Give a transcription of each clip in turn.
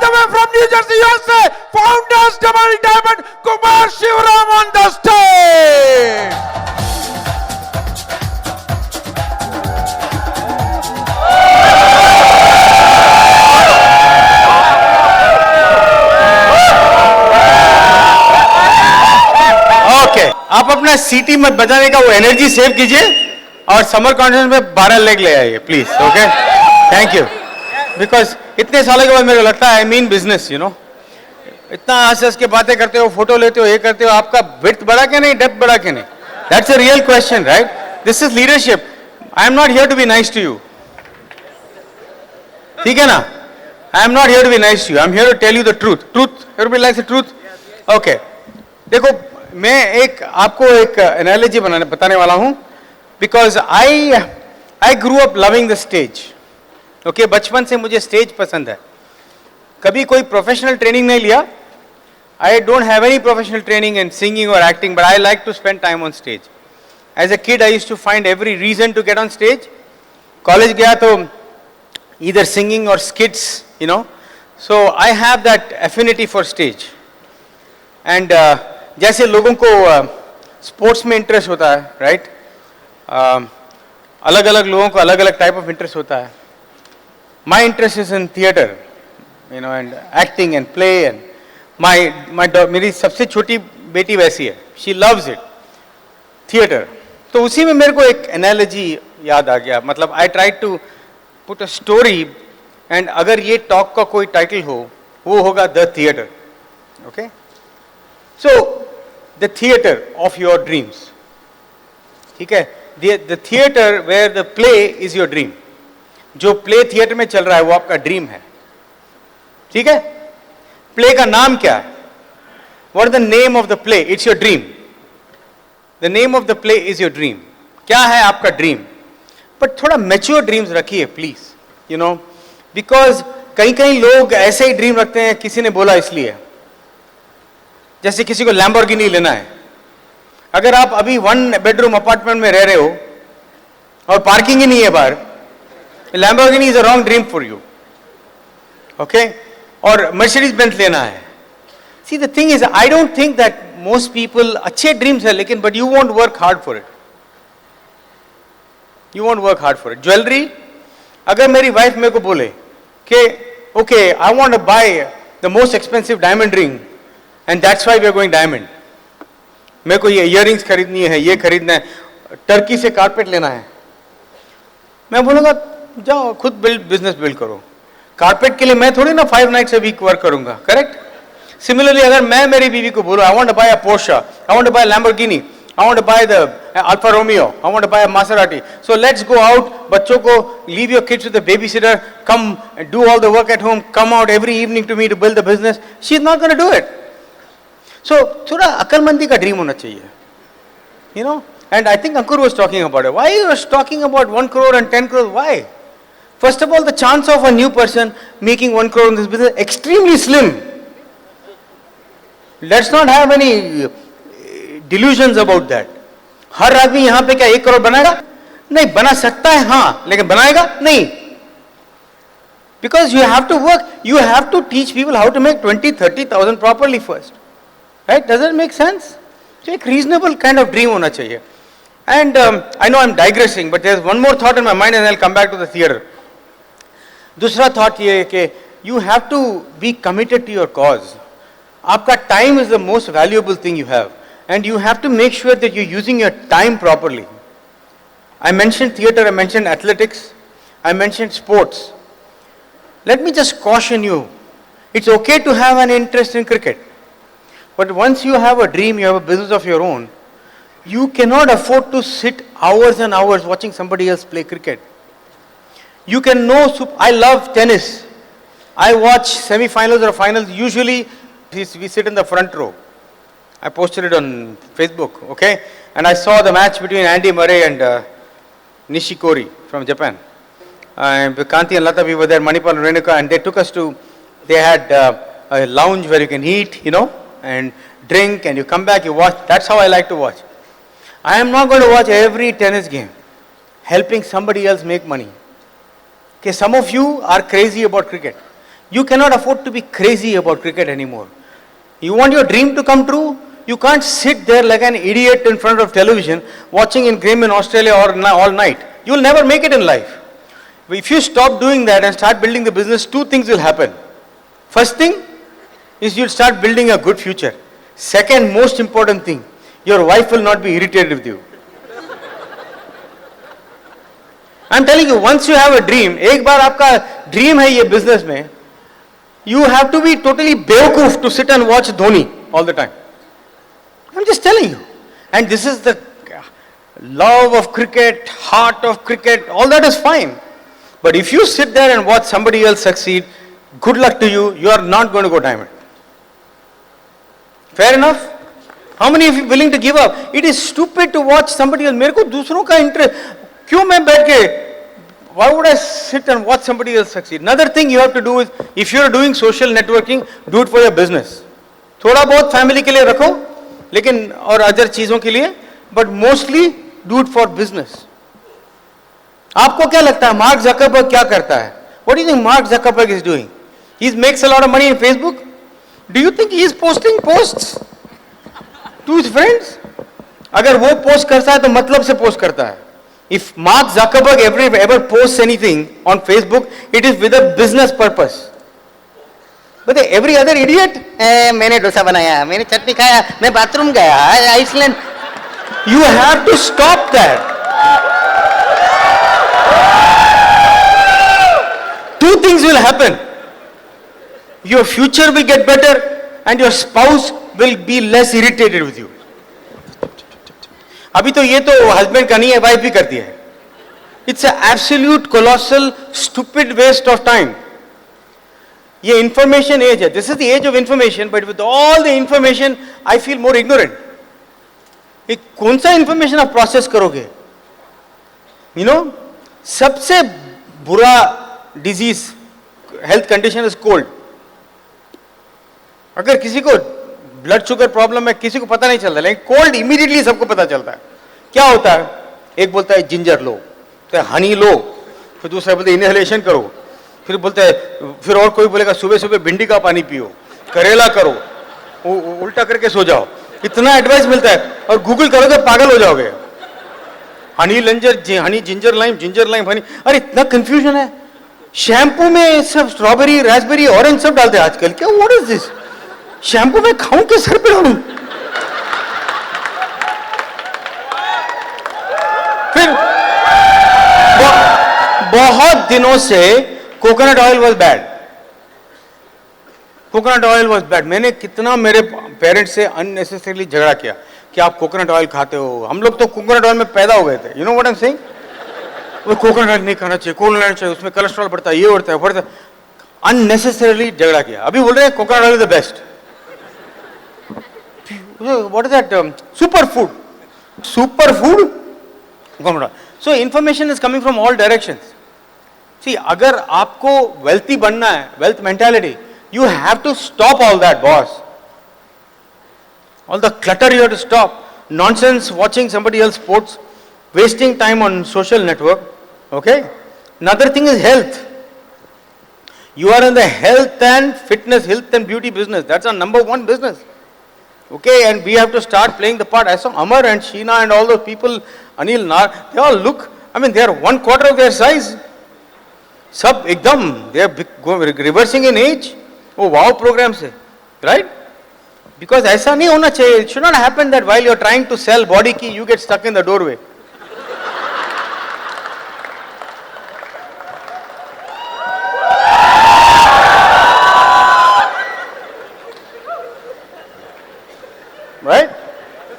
the way from New Jersey, USA, Founders Double Diamond, Kumar Shivaram on the stage. Okay, आप अपना सीटी मत बजाने का वो एनर्जी सेव कीजिए और समर कॉन्फ्रेंस में 12 लेग ले आइए please. Okay, thank you. Because इतने सालों के बाद मेरे को लगता है I mean business, you know. इतना हंस हंस के बातें करते हो, फोटो लेते हो, ये करते हो, आपका विड्थ बढ़ा के नहीं, डेप्थ बढ़ा के नहीं. That's a real question, right? This is leadership. I am not here to be nice to you. ठीक है ना? I am not here to be nice to you. I am here to tell you the truth. Truth, everybody likes the truth. Okay, देखो मैं एक आपको एक analogy बताने वाला हूं. Because I grew up loving the stage. Okay, बचपन से मुझे स्टेज पसंद है. कभी कोई प्रोफेशनल ट्रेनिंग नहीं लिया. I don't have any professional training in singing और acting, but I like to spend time on stage. As a kid I used to find every reason to get on stage. College गया तो either singing or skits, you know. So I have that affinity for stage. And जैसे लोगों को sports में interest होता है, right? अलग अलग लोगों को अलग अलग टाइप ऑफ इंटरेस्ट होता है. My interest is in theatre, you know, and acting and play. And मेरी सबसे छोटी बेटी वैसी है, शी लव्स इट, थिएटर. तो उसी में मेरे को एक एनालॉजी याद आ गया. मतलब I try to put a story, and अगर ये टॉक का कोई टाइटल हो, वो होगा the theatre. Okay, so the theatre of your dreams. ठीक है, the theatre where the play is your dream. जो प्ले थिएटर में चल रहा है वो आपका ड्रीम है. ठीक है, प्ले का नाम क्या है? What is the name of the play? It's your dream. The name of the play is your dream. क्या है आपका ड्रीम? बट थोड़ा मैच्योर ड्रीम्स रखिए प्लीज, यू नो. बिकॉज कहीं कहीं लोग ऐसे ही ड्रीम रखते हैं, किसी ने बोला इसलिए. जैसे किसी को लैम्बोर्गिनी लेना है. अगर आप अभी 1 बेडरूम अपार्टमेंट में रह रहे हो और पार्किंग ही नहीं है बाहर, Lamborghini is a wrong dream for you. Okay, और मर्सिडीज बेंज लेना है. See the thing is, I don't think that most people, अच्छे ड्रीम्स है लेकिन, but you want work hard for it. You won't work hard for it. Jewelry, अगर मेरी wife मेरे को बोले कि okay, I want to buy the most expensive diamond ring and that's why we are going diamond. मेरे को ये earrings खरीदनी है, ये खरीदना है, टर्की से कारपेट लेना है. मैं बोलूँगा जाओ खुद बिजनेस बिल्ड करो. कारपेट के लिए मैं थोड़ी ना 5 nights a week वर्क करूँगा, करेक्ट? सिमिलरली अगर मैं मेरी बीवी को बोलूँ I want to buy a Porsche, I want to buy a Lamborghini, I want to buy the Alfa Romeo, I want to buy a Maserati. So let's go out. बच्चों को, leave your kids with the babysitter, come and do all the work at home, come out every evening to me to build the business. She's not going to do it. So थोड़ा अकलमंदी का dream होना चाहिए, you know. And I think Ankur was talking about it. Why he was talking about 1 crore and 10 crore? Why? First of all, the chance of a new person making 1 crore in this business extremely slim. Let's not have any delusions about that. हर आदमी यहां पे क्या 1 करोड़ बनाएगा? नहीं बना सकता है, हां, लेकिन बनाएगा नहीं. Because you have to work, you have to teach people how to make 20-30,000 properly first, right? Does it make sense? So एक reasonable kind of dream होना चाहिए. And I know I'm digressing, but there's one more thought in my mind and I'll come back to the theater. दूसरा thought ये है कि you have to be committed to your cause. आपका time is the most valuable thing you have. And you have to make sure that you're using your time properly. I mentioned theater, I mentioned athletics, I mentioned sports. Let me just caution you. It's okay to have an interest in cricket. But once you have a dream, you have a business of your own, you cannot afford to sit hours and hours watching somebody else play cricket. You can know, I love tennis. I watch semi-finals or finals. Usually we sit in the front row. I posted it on Facebook, okay? And I saw the match between Andy Murray and Nishikori from Japan. And Kanti and Lata, we were there, Manipal and Renuka, and they took us to, they had a lounge where you can eat, you know, and drink, and you come back, you watch. That's how I like to watch. I am not going to watch every tennis game, helping somebody else make money. Okay, some of you are crazy about cricket. You cannot afford to be crazy about cricket anymore. You want your dream to come true? You can't sit there like an idiot in front of television watching in game in Australia all night. You will never make it in life. If you stop doing that and start building the business, two things will happen. First thing is you'll start building a good future. Second most important thing, your wife will not be irritated with you. I'm telling you, once you have a dream, एक बार आपका dream है ये business में, you have to be totally बेवकूफ to sit and watch Dhoni all the time. I'm just telling you. And this is the love of cricket, heart of cricket, all that is fine. But if you sit there and watch somebody else succeed, good luck to you, you are not going to go diamond. Fair enough? How many of you willing to give up? It is stupid to watch somebody else. मेरे को दूसरों का interest, क्यों मैं बैठ के, why would I sit and watch somebody else succeed? Another thing you have to do is, if you are doing social networking, do it for your business. थोड़ा बहुत family के लिए रखो, लेकिन और other चीजों के लिए, but mostly do it for business. आपको क्या लगता है मार्क जकरबर्ग क्या करता है? What do you think Mark Zuckerberg is doing? He makes a lot of money in Facebook. Do you think he is posting posts to his friends? अगर वो post करता है तो मतलब से पोस्ट करता है. If Mark Zuckerberg ever posts anything on Facebook, it is with a business purpose. But every other idiot, मैंने डोसा बनाया, मैंने चटनी खाया, मैं बाथरूम गया, Iceland. You have to stop that. Two things will happen. Your future will get better and your spouse will be less irritated with you. अभी तो ये तो husband का नहीं है, wife भी करती है. It's an absolute colossal stupid waste of time. ये information age है. This is the age of information, but with all the information, I feel more ignorant. ये कौन सा information आप process करोगे? You know, सबसे बुरा disease, health condition is cold. अगर किसी को ब्लड शुगर प्रॉब्लम है, किसी को पता नहीं चलता, लेकिन कोल्ड इमीडिएटली सबको पता चलता है. क्या होता है? एक बोलता है जिंजर लो, तो हनी लो, फिर दूसरा बोलता है इनहेलेशन करो, फिर बोलता है, फिर और कोई बोलेगा सुबह सुबह भिंडी का पानी पियो, करेला करो, उल्टा करके सो जाओ. इतना एडवाइस मिलता है और गूगल करोगे पागल हो जाओगे. हनी जिंजर लाइम हनी, अरे इतना कंफ्यूजन है. शैम्पू में सब स्ट्रॉबेरी, रास्पबेरी, ऑरेंज सब डालते हैं आजकल. क्या व्हाट इज दिस? शैम्पू में खाऊं के सर पे डालूं? फिर बहुत दिनों से coconut oil was bad. Coconut oil was bad. मैंने कितना मेरे पेरेंट्स से अननेसेसरीली झगड़ा किया कि आप कोकोनट ऑयल खाते हो. हम लोग तो कोकोनट ऑयल में पैदा हो गए थे. You know what I am saying? वो कोकोनट ऑयल नहीं खाना चाहिए, कोकोनट ऑयल चाहिए, उसमें कोलेस्ट्रॉल बढ़ता है, ये बढ़ता है. अननेसेसरीली झगड़ा किया. अभी बोल रहे हैं coconut oil is the best. What is that? Superfood. So information is coming from all directions. See, अगर आपको wealthy बनना है, wealth mentality, you have to stop all that, boss. All the clutter you have to stop. Nonsense watching somebody else sports, wasting time on social network. Okay. Another thing is health. You are in the health and fitness, health and beauty business. That's our number one business. Okay, and we have to start playing the part. I saw Amar and Sheena and all those people, Anil Nar, they all look, I mean, they are 1/4 of their size. Sab ekdam, they are reversing in age. Oh, wow, program se, right? Because aisa nahi hona chahiye. It should not happen that while you are trying to sell body key, you get stuck in the doorway. Right?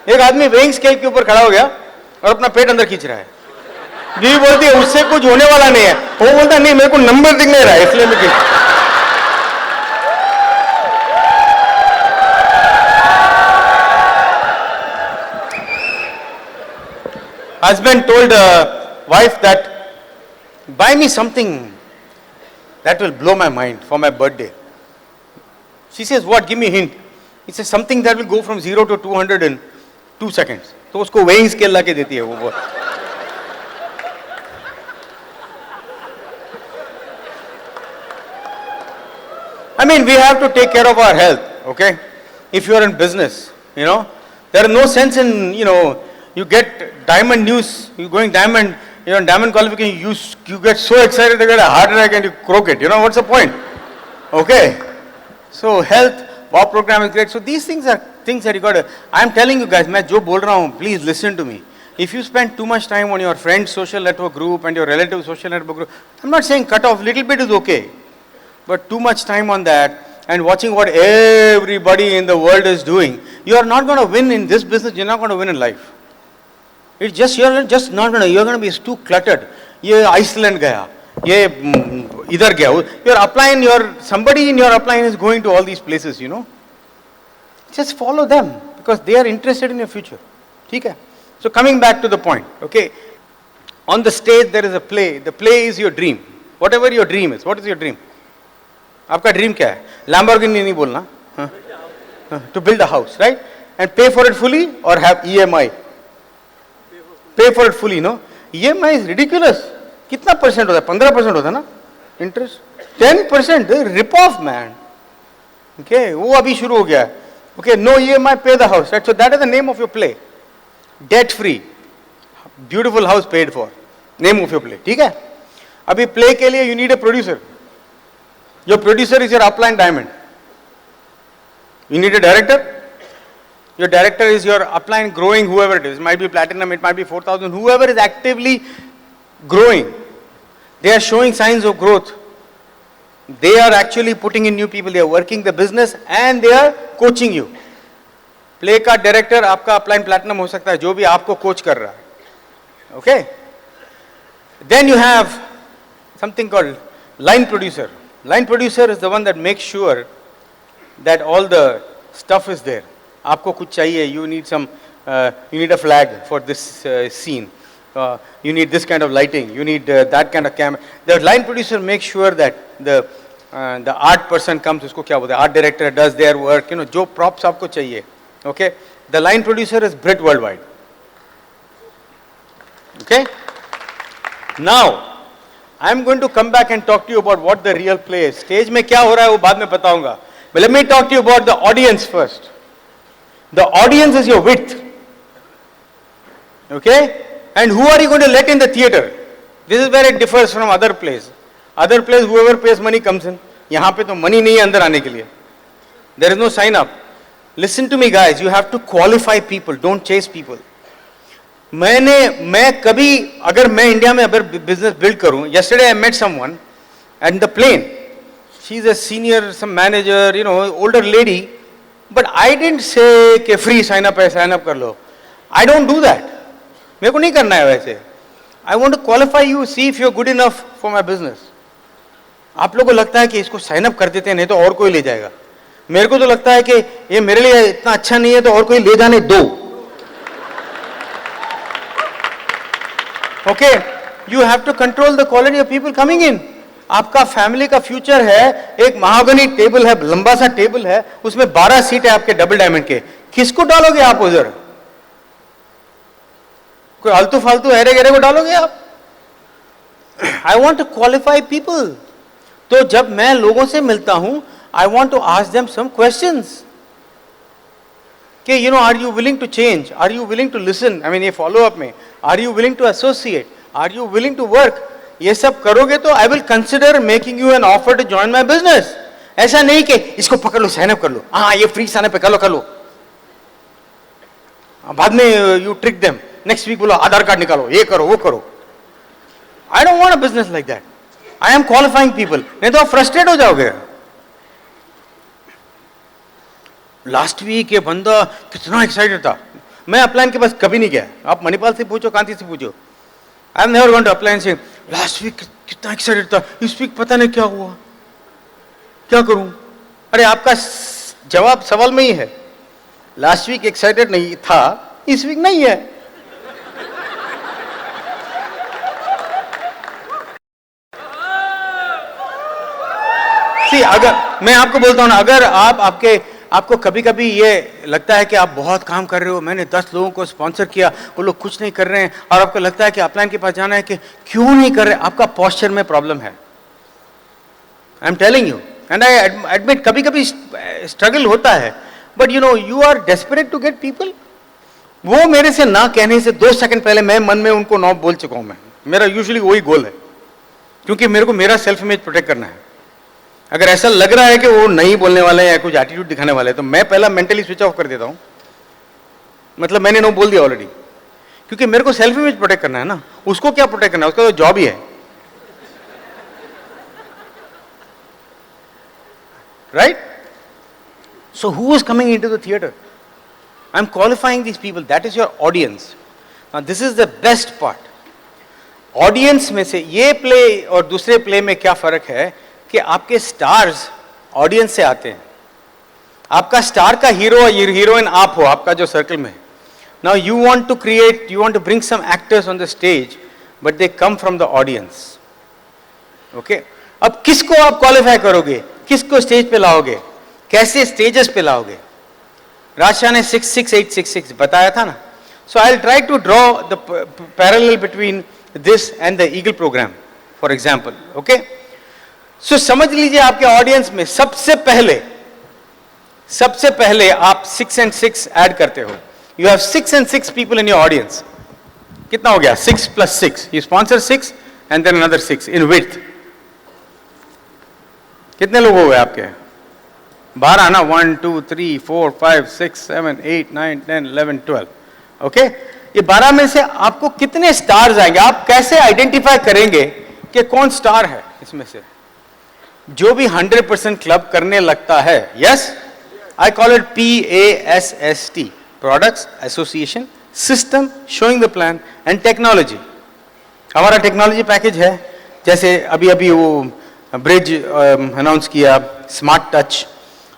एक आदमी weighing scale के ऊपर खड़ा हो गया और अपना पेट अंदर खींच रहा है. बीवी बोलती है उससे कुछ होने वाला नहीं है. वो बोलता है नहीं, मेरे को नंबर दिख नहीं रहा है, इसलिए मैं husband told wife that buy me something that will blow my mind for my birthday. She says, what? Give me a hint. He says something that will go from 0 to 200 in 2 seconds. तो उसको weighing scale ला के देती है वो. I mean, we have to take care of our health, okay? If you are in business, you know, there is no sense in, you know, you get diamond news, you going diamond, you know, diamond qualification, you get so excited you get a heart attack and you croak it. You know, what's the point? Okay. So health, wow program is great. So these things are things that you got to, I'm telling you guys, मैं जो बोल रहा हूँ, please listen to me. If you spend too much time on your friend's social network group and your relative social network group, I'm not saying cut off, little bit is okay. But too much time on that and watching what everybody in the world is doing, you are not going to win in this business, you're not going to win in life. It's just, you're just not going to, you're going to be too cluttered. ये Iceland गया, ये इधर गया. Your upline, somebody in your upline is going to all these places, you know. Just follow them because they are interested in your future. ठीक है? So coming back to the point, okay. On the stage there is a play. The play is your dream. Whatever your dream is. What is your dream? आपका dream क्या है? Lamborghini नहीं बोलना. To build a house, right? And pay for it fully or have EMI? Pay for it fully, no? EMI is ridiculous. कितना percent होता है? 15% होता है ना? Interest? 10%. Rip off, man. Okay, वो अभी शुरू हो गया है. Okay, no EMI, pay the house. Right? So that is the name of your play. Debt free. Beautiful house paid for. Name of your play. ठीक है? अभी play के लिए you need a producer. Your producer is your upline diamond. You need a director. Your director is your upline growing, whoever it is. It might be platinum, it might be 4,000. Whoever is actively growing, they are showing signs of growth. They are actually putting in new people. They are working the business and they are coaching you. Play का director आपका upline platinum हो सकता है, जो भी आपको coach कर रहा है. Okay? Then you have something called line producer. Line producer is the one that makes sure that all the stuff is there. आपको कुछ चाहिए, you need some, you need a flag for this scene. You need this kind of lighting. You need that kind of camera. The line producer makes sure that the art person comes. उसको क्या बोलते हैं? Art director does their work. You know, जो props आपको चाहिए. Okay. The line producer is Brit worldwide. Okay. Now, I'm going to come back and talk to you about what the real play is. Stage में क्या हो रहा है वो बाद में बताऊंगा. But let me talk to you about the audience first. The audience is your width. Okay? And who are you going to let in the theater? This is where it differs from other plays. Other plays, whoever pays money comes in. यहाँ पे तो money नहीं है अंदर आने के लिए. There is no sign up. Listen to me guys, you have to qualify people, don't chase people. मैं कभी, अगर मैं इंडिया में अगर business build करूँ, yesterday I met someone and the plane. She's a senior, some manager, you know, older lady. But I didn't say कि free sign up है, sign up कर लो. I don't do that. मेरे को नहीं करना है वैसे. I want to qualify you, see if you're good enough for my business. आप लोगों को लगता है कि इसको sign up कर देते हैं, नहीं तो और कोई ले जाएगा. मेरे को तो लगता है कि ये मेरे लिए इतना अच्छा नहीं है तो और कोई ले जाने दो. Okay, you have to control the quality of people coming in. आपका फैमिली का फ्यूचर है, एक महागनी टेबल है, लंबा सा टेबल है, उसमें 12 सीट है आपके डबल डायमंड के. किसको डालोगे आप उधर? कोई आलतू फालतू हेरे गेरे को डालोगे आप? I want to qualify people. तो जब मैं लोगों से मिलता हूं, I want to ask them some questions. कि you know, are you willing to change? Are you willing to listen? I mean, ये follow up में. Are you willing to associate? Are you willing to work? ये सब करोगे तो I will consider making you an offer to join my business. ऐसा नहीं कि इसको पकड़ लो, sign up कर लो. हाँ, ये free sign up कर लो. बाद में you trick them. Next week बोलो आधार कार्ड निकालो, ये करो, वो करो. I don't want a business like that. I am qualifying people. नहीं तो आप frustrate हो जाओगे. लास्ट वीक ये बंदा कितना एक्साइटेड था. मैं अपलाइन के पास कभी नहीं गया. आप मणिपाल से पूछो, कांति से पूछो. I am never gone to upline से लास्ट वीक कितना एक्साइटेड था, इस वीक पता नहीं क्या हुआ, क्या करूं. अरे आपका जवाब सवाल में ही है. लास्ट वीक एक्साइटेड नहीं था, इस वीक नहीं है. सी, अगर मैं आपको बोलता हूं ना, अगर आपको कभी कभी ये लगता है कि आप बहुत काम कर रहे हो, मैंने 10 लोगों को स्पॉन्सर किया, वो लोग कुछ नहीं कर रहे हैं, और आपको लगता है कि अपलाइन के पास जाना है कि क्यों नहीं कर रहे, आपका पोस्चर में प्रॉब्लम है. I am telling you, and I admit कभी कभी स्ट्रगल होता है, but you know you are desperate to get people. वो मेरे से ना कहने से 2 सेकंड पहले मैं मन में उनको नो बोल चुका हूं. मैं, मेरा यूजुअली वही गोल है, क्योंकि मेरे को मेरा सेल्फ इमेज प्रोटेक्ट करना है. अगर ऐसा लग रहा है कि वो नहीं बोलने वाले हैं या कुछ एटीट्यूड दिखाने वाले हैं, तो मैं पहला मेंटली स्विच ऑफ कर देता हूं. मतलब मैंने नो बोल दिया ऑलरेडी, क्योंकि मेरे को सेल्फ इमेज प्रोटेक्ट करना है ना. उसको क्या प्रोटेक्ट करना है, उसका तो जॉब ही है. Right? So who is coming into the theatre? I am qualifying these people. That is your audience. Now this is the best part. Audience में से ये प्ले और दूसरे प्ले में क्या फर्क है कि आपके स्टार्स ऑडियंस से आते हैं. आपका स्टार का हीरो और हीरोइन आप हो, आपका जो सर्कल में. Now you want to create, you want to bring some actors on the stage, but they come from the audience. Okay, अब किसको आप क्वालिफाई करोगे, किसको स्टेज पे लाओगे, कैसे स्टेजेस पे लाओगे? राजशाह ने 66866 बताया था ना. So I will try to draw the parallel between this and the eagle program for example. Okay, so समझ लीजिए आपके ऑडियंस में सबसे पहले आप 6 and 6 ऐड करते हो. You have 6 and 6 people in your audience. कितना हो गया? 6 + 6. You sponsor 6 and then another 6 in width. कितने लोग हो गए आपके? 12 ना. 1 2 3 4 5 6 7 8 9 10 11 12. ओके, ये 12 में से आपको कितने स्टार्स आएंगे? आप कैसे आइडेंटिफाई करेंगे कि कौन स्टार है इसमें से? जो भी 100% क्लब करने लगता है. Yes, I call it PASST, products, association, system, showing the plan and technology. हमारा टेक्नोलॉजी पैकेज है, जैसे अभी अभी वो ब्रिज अनाउंस किया, स्मार्ट टच.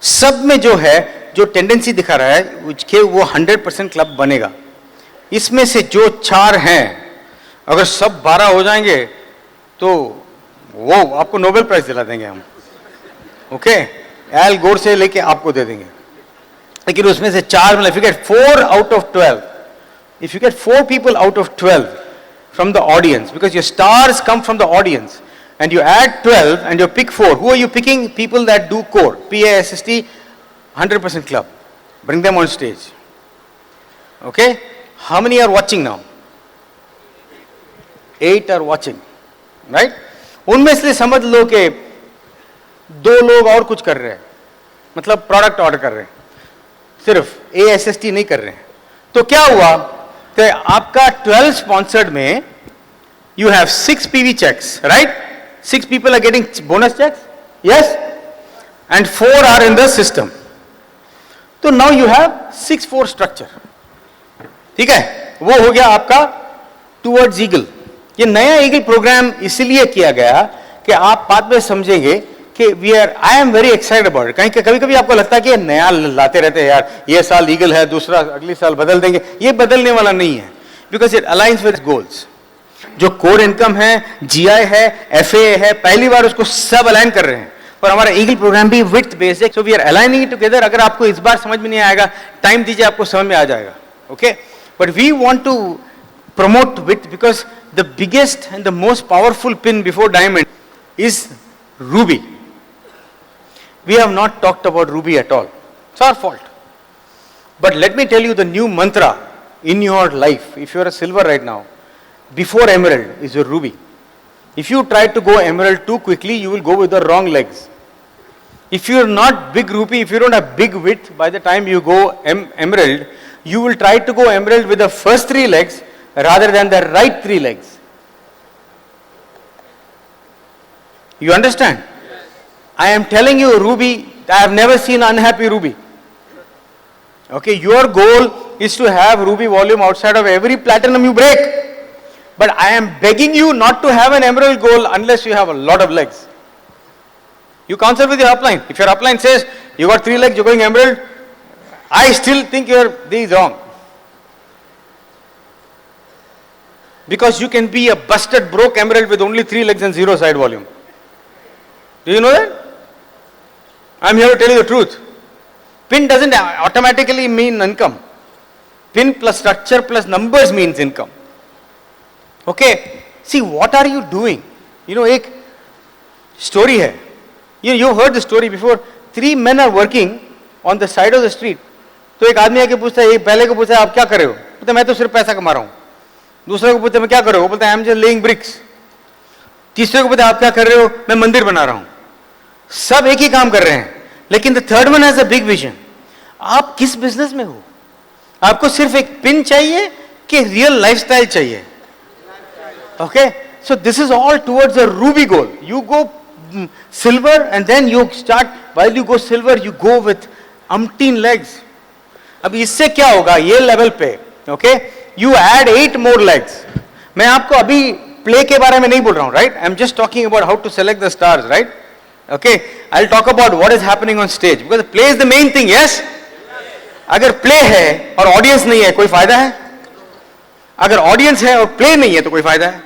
सब में जो है, जो टेंडेंसी दिखा रहा है उसके वो 100% क्लब बनेगा. इसमें से जो 4 हैं, अगर सब 12 हो जाएंगे तो वो आपको नोबेल प्राइज दिला देंगे हम. ओके, एल गोर से लेके आपको दे देंगे. लेकिन उसमें से 4, मतलब if you get 4 out of 12, if you get 4 people out of 12 from the audience, because your stars come from the audience, and you add 12 and you pick 4, who are you picking? People that do core, PASST, 100% club. Bring them on stage. Okay, how many are watching now? 8 are watching, right? उनमें से समझ लो कि 2 लोग और कुछ कर रहे हैं, मतलब प्रोडक्ट ऑर्डर कर रहे हैं, सिर्फ ASST नहीं कर रहे हैं. तो क्या हुआ कि आपका 12 स्पॉन्सर्ड में you have 6 PV checks, right? 6 people are getting bonus checks, yes, and 4 are in the system. So now you have 6-4 structure. ठीक है, वो हो गया आपका towards eagle. ये नया ईगल प्रोग्राम इसलिए किया गया कि आप बाद में समझेंगे कि I am very excited about it. कहीं कभी कभी आपको लगता है कि नया लाते रहते हैं यार, ये साल ईगल है, दूसरा अगले साल बदल देंगे. ये बदलने वाला नहीं है, because it aligns with goals. जो कोर इनकम है, GI है, FAA है, पहली बार उसको सब अलाइन कर रहे हैं. और हमारा ईगल प्रोग्राम भी विथ बेस्ड है, so we are aligning it together. अगर आपको इस बार समझ में नहीं आएगा, टाइम दीजिए, आपको समझ में आ जाएगा. Okay, but we want to promote with, because the biggest and the most powerful pin before diamond is ruby. We have not talked about ruby at all. It's our fault. But let me tell you the new mantra in your life. If you are a silver right now, before emerald is your ruby. If you try to go emerald too quickly, you will go with the wrong legs. If you are not big ruby, if you don't have big width, by the time you go emerald, you will try to go emerald with the first 3 legs rather than the right 3 legs. You understand? Yes. I am telling you, ruby, I have never seen unhappy ruby. Okay, your goal is to have ruby volume outside of every platinum you break. But I am begging you not to have an emerald goal unless you have a lot of legs. You consult with your upline. If your upline says you got 3 legs, you're going emerald, I still think this is wrong. Because you can be a busted, broke emerald with only 3 legs and 0 side volume. Do you know that? I'm here to tell you the truth. Pin doesn't automatically mean income. Pin plus structure plus numbers means income. Okay, see what are you doing? You know, एक story है. You heard the story before. 3 men are working on the side of the street. तो एक आदमी आके पूछता है, पहले को पूछता है आप क्या कर रहे हो? बोलता मैं तो सिर्फ पैसा कमा रहा हूँ. दूसरे को पूछता है मैं क्या कर रहे हो? बोलता है I am just laying bricks. तीसरे को पूछता है आप क्या कर रहे हो? मैं मंदिर बना रहा हूँ. सब एक ही काम कर रहे हैं, लेकिन the third one has a big vision. आप किस बिजनेस में हो? आपको सिर्फ एक पिन चाहिए कि रियल लाइफस्टाइल चाहिए? Okay, so this is all towards a ruby goal. You go silver and then you start, while you go silver, you go with umpteen legs. अब इससे क्या होगा ये लेवल पे? Okay, you add 8 more legs. मैं आपको अभी play के बारे में नहीं बोल रहा हूँ, right? I'm just talking about how to select the stars, right? Okay, I'll talk about what is happening on stage because play is the main thing, yes? अगर प्ले है और ऑडियंस नहीं है कोई फायदा है? अगर ऑडियंस है और प्ले नहीं है तो कोई फायदा है?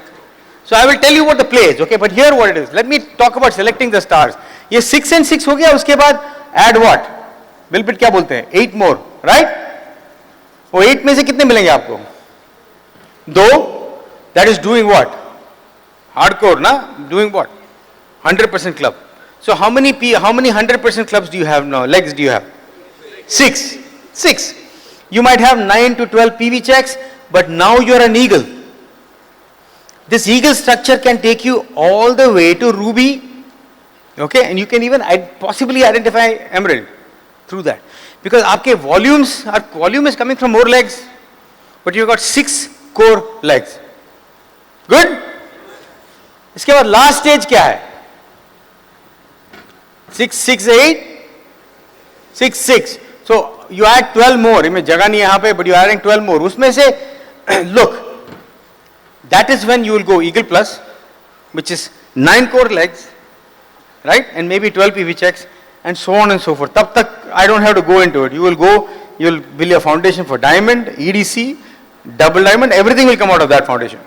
So I will tell you what the play is, okay? But here what it is. Let me talk about selecting the stars. ये 6 and 6 हो गया, उसके बाद add what? बिलपिट क्या बोलते हैं? 8 more, right? वो 8 में से कितने मिलेंगे आपको? 2. That is doing what? Hardcore, ना? Doing what? 100% club. So how many 100% clubs do you have now? Legs do you have? 6. 6. You might have 9 to 12 PV checks, but now you are an eagle. This eagle structure can take you all the way to ruby, okay, and you can even possibly identify emerald through that, because आपके volume is coming from more legs, but you got 6 core legs. Good. इसके बाद last stage क्या है? 6, 6, 8, 6, 6. So you add 12 more. इनमें जगह नहीं है यहाँ पे, but you are adding 12 more. उसमें से look. That is when you will go Eagle Plus, which is 9 core legs, right? And maybe 12 PV checks, and so on and so forth. Tab tak I don't have to go into it. You will build a foundation for diamond, EDC, double diamond, everything will come out of that foundation.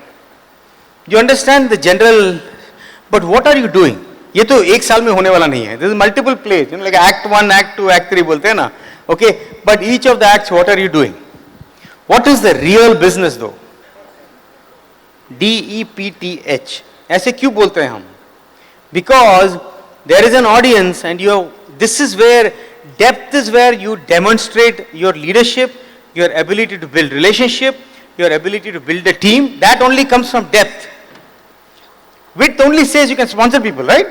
You understand the general, but what are you doing? ये तो एक साल में होने वाला नहीं है. There is multiple plays, like Act 1, Act 2, Act 3 बोलते हैं ना. Okay, but each of the acts, what are you doing? What is the real business though? DEPTH. ऐसे क्यों बोलते हैं हम? Because there is an audience and this is where depth is where you demonstrate your leadership, your ability to build relationship, your ability to build a team. That only comes from depth. Width only says you can sponsor people, right?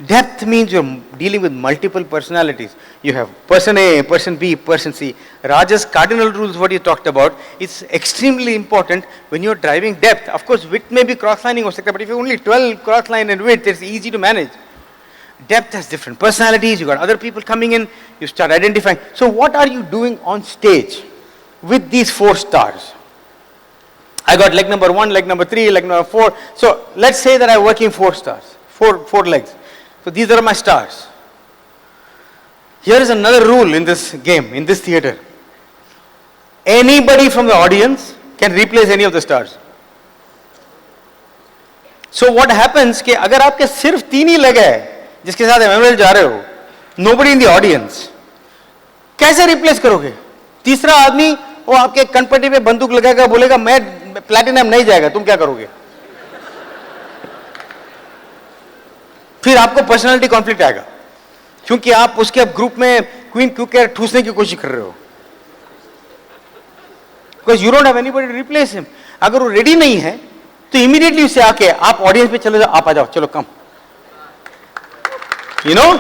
Depth means you're dealing with multiple personalities. You have person A, person B, person C. Raja's cardinal rules, what you talked about, it's extremely important when you're driving depth. Of course, width may be cross-lining, but if you only 12 cross-line and width, it's easy to manage. Depth has different personalities, you got other people coming in, you start identifying. So what are you doing on stage with these 4 stars? I got leg number 1, leg number 3, leg number 4. So let's say that I'm working 4 stars, 4 legs. So these are my stars. Here is another rule in this game, in this theater. Anybody from the audience can replace any of the stars. So what happens कि अगर आपके सिर्फ 3 ही leg है जिसके साथ MML जा रहे हो, nobody in the audience, कैसे replace करोगे? तीसरा आदमी वो आपके कनपट्टी पे बंदूक लगाएगा, बोलेगा मैं प्लैटिनम नहीं जाएगा, तुम क्या करोगे? फिर आपको पर्सनालिटी कॉन्फ्लिक्ट आएगा क्योंकि आप उसके ग्रुप में क्वीन क्यों ठूसने की कोशिश कर रहे हो, because you don't have anybody to replace him. अगर वो रेडी नहीं है तो इमीडिएटली उससे आके आप ऑडियंस पे चले जाओ, आप आ जाओ, चलो come, you know.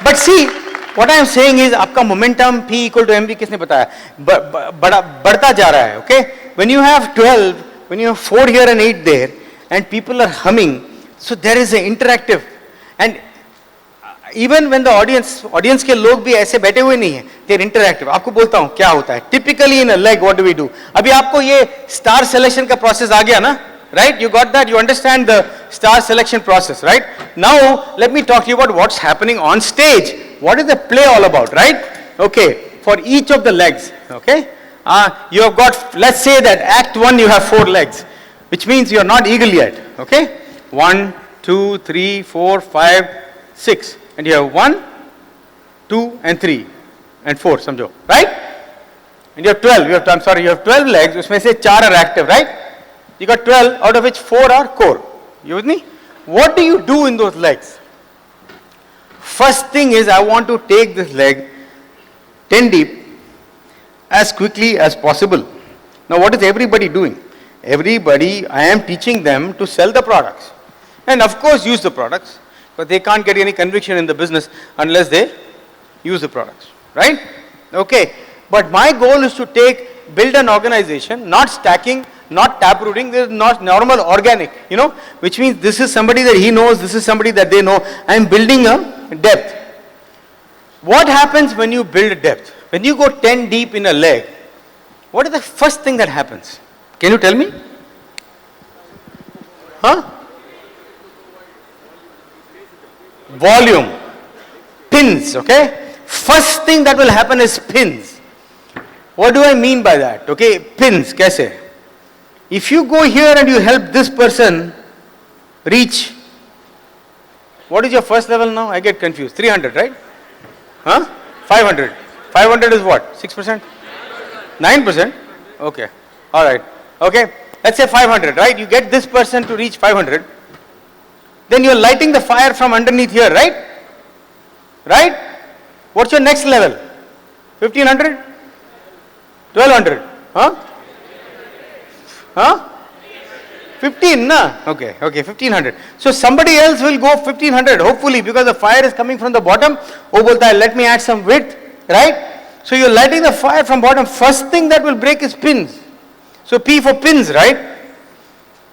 But see what I am saying is आपका momentum P equal to MV किसने बताया, बढ़ता जा रहा है. Okay, when you have 12, when you have 4 here and 8 there and people are humming, so there is a interactive. And even when the audience के लोग भी ऐसे बैठे हुए नहीं हैं, they are interactive. आपको बोलता हूँ क्या होता है. Typically in a leg, what do we do? अभी आपको ये star selection का process आ गया ना, right? You got that? You understand the star selection process, right? Now let me talk to you about what's happening on stage. What is the play all about, right? Okay, for each of the legs, okay? You have got, let's say that Act 1 you have 4 legs, which means you are not eagle yet, okay? 1, 2, 3, 4, 5, 6, and you have 1, 2, and 3, and 4, समझो, right? And you have 12. You have 12 legs. उसमें से 4 are active, right? You got 12, out of which 4 are core. You with me? What do you do in those legs? First thing is I want to take this leg 10 deep as quickly as possible. Now what is everybody doing? Everybody, I am teaching them to sell the products. And of course use the products. But they can't get any conviction in the business unless they use the products. Right? Okay. But my goal is to build an organization, not stacking, not taprooting, this is not normal organic, which means this is somebody that he knows, this is somebody that they know. I am building a depth. What happens when you build depth? When you go 10 deep in a leg, what is the first thing that happens? Can you tell me? Huh? Volume. Pins, okay? First thing that will happen is pins. What do I mean by that? Okay, pins, kaise? If you go here and you help this person reach, what is your first level now? I get confused. 300, right? Huh? 500. 500 is what? 6%? 9%? Okay. All right. Okay. Let's say 500, right? You get this person to reach 500. Then you're lighting the fire from underneath here, right? Right? What's your next level? 1500? 1200? Huh? Huh? 15, na? Okay, 1500. So somebody else will go 1500, hopefully, because the fire is coming from the bottom. Oh, bolta hai, let me add some width, right? So you're lighting the fire from bottom. First thing that will break is pins. So P for pins, right?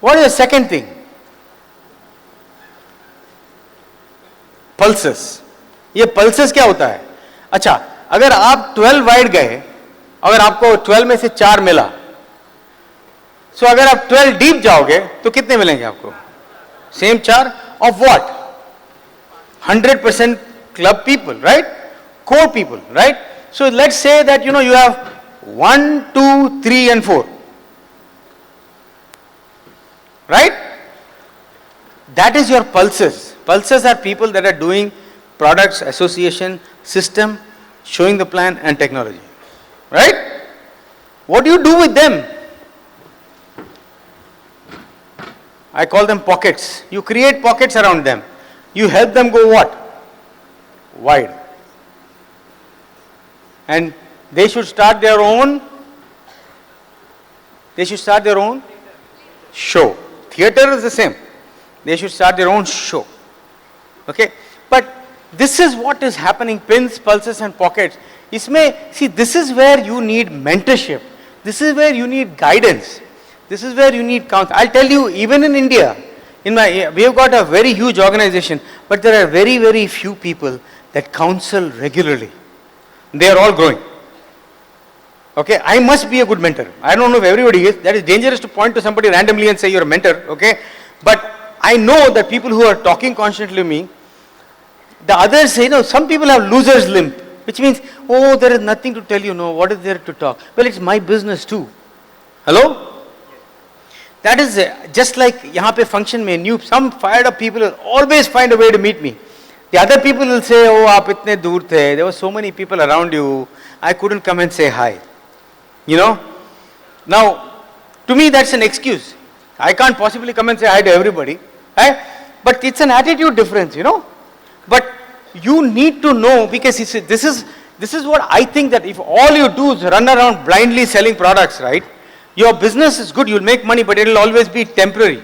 What is the second thing? Pulses. ये pulses क्या होता है? अच्छा, अगर आप 12 wide गए, अगर आपको 12 में से 4 मिला, so अगर आप 12 डीप जाओगे तो कितने मिलेंगे आपको? Same 4 of what? 100% club people, right? Core people, right? So let's say that you have 1, 2, 3 and 4, right? That is your pulses. Pulses are people that are doing products, association, system, showing the plan and technology, right? What do you do with them? I call them pockets. You create pockets around them. You help them go what? Wide. And they should start their own show. Theater is the same. They should start their own show. Okay? But this is what is happening, pins, pulses and pockets. See, this is where you need mentorship. This is where you need guidance. This is where you need counsel. I'll tell you, even in India, we have got a very huge organization, but there are very, very few people that counsel regularly. They are all growing. Okay, I must be a good mentor. I don't know if everybody is. That is dangerous to point to somebody randomly and say you're a mentor. Okay, but I know that people who are talking constantly to me, the others say, some people have loser's limp, which means, oh, there is nothing to tell you. No, what is there to talk? Well, it's my business too. Hello? That is just like यहाँ पे function में some fired up people will always find a way to meet me. The other people will say, oh, आप इतने दूर थे, there were so many people around you, I couldn't come and say hi. Now, to me that's an excuse. I can't possibly come and say hi to everybody, right? But it's an attitude difference, But you need to know, because this is what I think, that if all you do is run around blindly selling products, right? Your business is good, you'll make money, but it will always be temporary.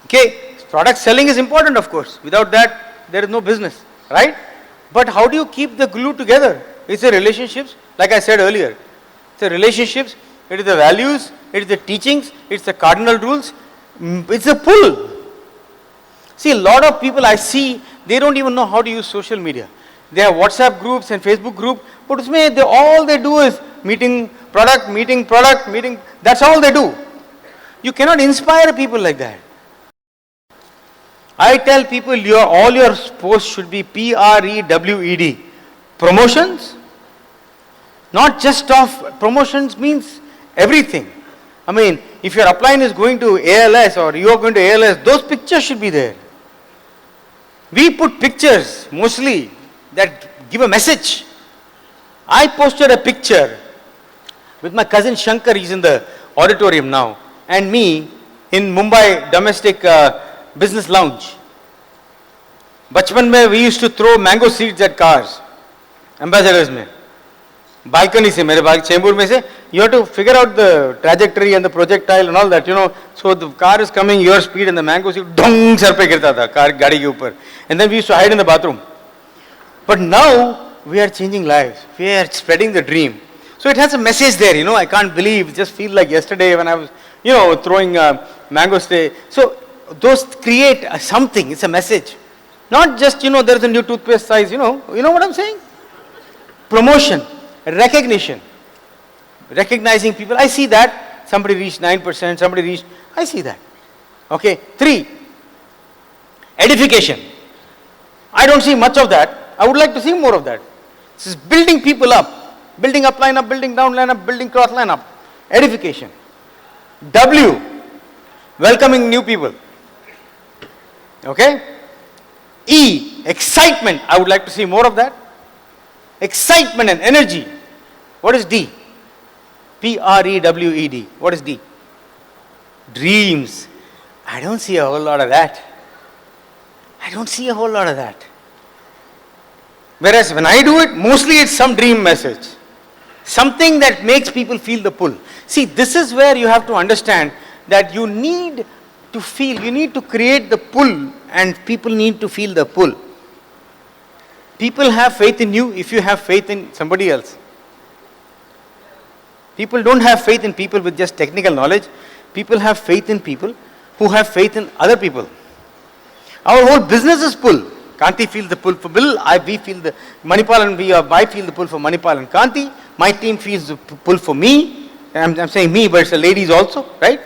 Okay, product selling is important, of course. Without that, there is no business, right? But how do you keep the glue together? It's the relationships, like I said earlier. It's the relationships, it is the values, it is the teachings, it's the cardinal rules, it's the pull. See, a lot of people I see, they don't even know how to use social media. They have WhatsApp groups and Facebook group, but all they do is meeting product, that's all they do. You cannot inspire people like that. I tell people all your posts should be PREWED. Promotions, not just of promotions means everything. I mean, if your upline is going to ALS or you are going to ALS, those pictures should be there. We put pictures mostly that give a message. I posted a picture with my cousin Shankar, he's in the auditorium now, and me in Mumbai domestic business lounge. बचपन में we used to throw mango seeds at cars, ambassadors में, balcony से, मेरे चेंबूर में से, you have to figure out the trajectory and the projectile and all that, you know. So the car is coming your speed and the mango seed Dong sir पे गिरता था car गाड़ी के ऊपर, and then we used to hide in the bathroom. But now we are changing lives. We are spreading the dream. So it has a message there, you know. I can't believe, just feel like yesterday when I was, you know, throwing mango stay. So those create something. It's a message. Not just, you know, there's a new toothpaste size, you know what I'm saying? Promotion, recognition, recognizing people. I see that. Somebody reached 9%, somebody reached, I see that. Okay. 3, edification. I don't see much of that. I would like to see more of that. This is building people up. Building up line up, building down line up, building cross line up. Edification. W, welcoming new people. Okay. E, excitement. I would like to see more of that. Excitement and energy. What is D? P-R-E-W-E-D. What is D? Dreams. I don't see a whole lot of that. I don't see a whole lot of that. Whereas when I do it, mostly it's some dream message. Something that makes people feel the pull. See, this is where you have to understand that you need to feel, you need to create the pull, and people need to feel the pull. People have faith in you if you have faith in somebody else. People don't have faith in people with just technical knowledge. People have faith in people who have faith in other people. Our whole business is pull. Kanti feels the pull for Bill, we feel the Manipal and I feel the pull for Manipal and Kanti. My team feels the pull for me. I'm saying me, but it's the ladies also, right?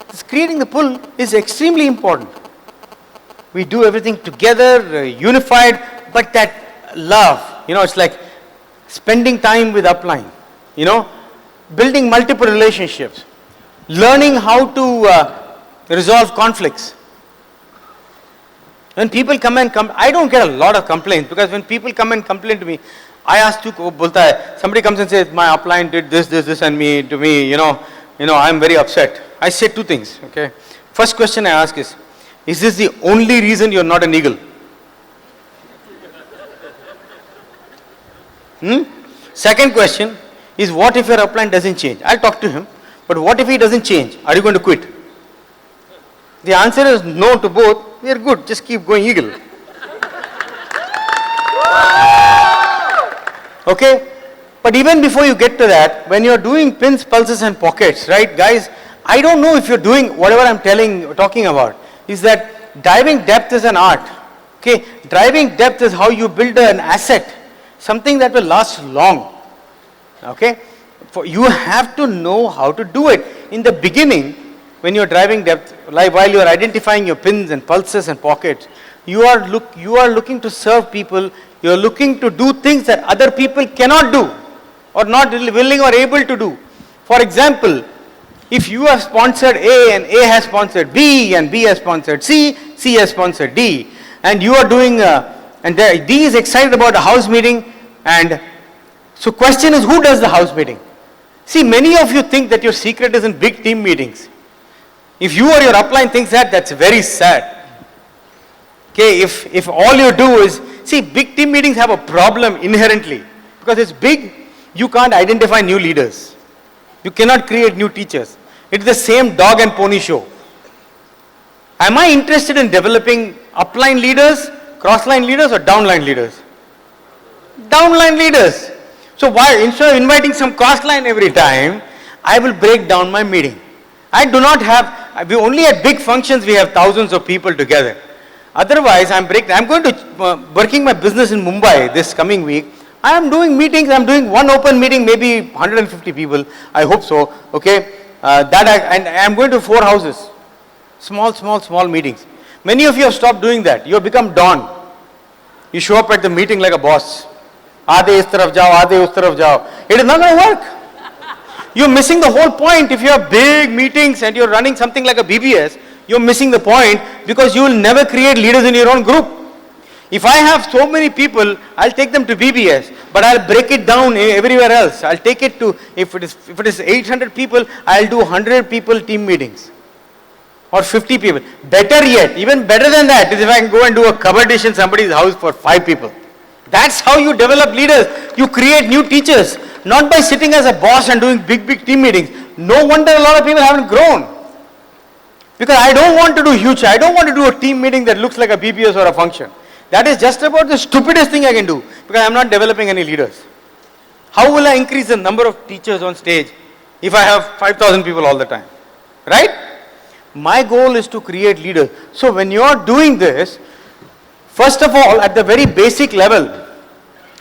This creating the pull is extremely important. We do everything together, unified, but that love, you know, it's like spending time with upline, you know, building multiple relationships, learning how to resolve conflicts. When people come, I don't get a lot of complaints, because when people come and complain to me, I ask you, somebody comes and says, my upline did this and to me, you know, I'm very upset. I say 2 things, okay. First question I ask is this the only reason you're not an eagle? Second question is, what if your upline doesn't change? I'll talk to him, but what if he doesn't change? Are you going to quit? The answer is no to both. We are good, just keep going eagle. Okay? But even before you get to that, when you're doing pins, pulses and pockets, right, guys, I don't know if you're doing whatever I'm talking about, is that driving depth is an art. Okay? Driving depth is how you build an asset, something that will last long. Okay? You have to know how to do it. In the beginning, when you're driving depth, like while you're identifying your pins and pulses and pockets, you are looking to serve people, you're looking to do things that other people cannot do, or not willing or able to do. For example, if you have sponsored A and A has sponsored B and B has sponsored C, C has sponsored D, and you are doing, D is excited about a house meeting, and so question is, who does the house meeting? See, many of you think that your secret is in big team meetings. If you or your upline thinks that, that's very sad. Okay, if all you do is, see, big team meetings have a problem inherently, because it's big, you can't identify new leaders. You cannot create new teachers. It's the same dog and pony show. Am I interested in developing upline leaders, crossline leaders, or downline leaders? Downline leaders. So why, instead of inviting some crossline every time, I will break down my meeting. I do not have, we only at big functions we have thousands of people together. Otherwise, I'm going to working my business in Mumbai this coming week. I am doing meetings. I'm doing one open meeting, maybe 150 people. I hope so. Okay, and I'm going to 4 houses, small meetings. Many of you have stopped doing that. You have become Don. You show up at the meeting like a boss. Aadhe is taraf jao, aadhe us taraf jao. It is not going to work. You're missing the whole point. If you have big meetings and you're running something like a BBS, you're missing the point, because you will never create leaders in your own group. If I have so many people, I'll take them to BBS, but I'll break it down everywhere else. I'll take it to, if it is 800 people, I'll do 100 people team meetings. or 50 people. Better yet, even better than that is if I can go and do a cover dish in somebody's house for 5 people. That's how you develop leaders. You create new teachers, not by sitting as a boss and doing big team meetings. No wonder a lot of people haven't grown. Because I don't want to do huge, I don't want to do a team meeting that looks like a BPS or a function. That is just about the stupidest thing I can do, because I'm not developing any leaders. How will I increase the number of teachers on stage if I have 5,000 people all the time? Right? My goal is to create leaders. So when you are doing this, first of all, at the very basic level,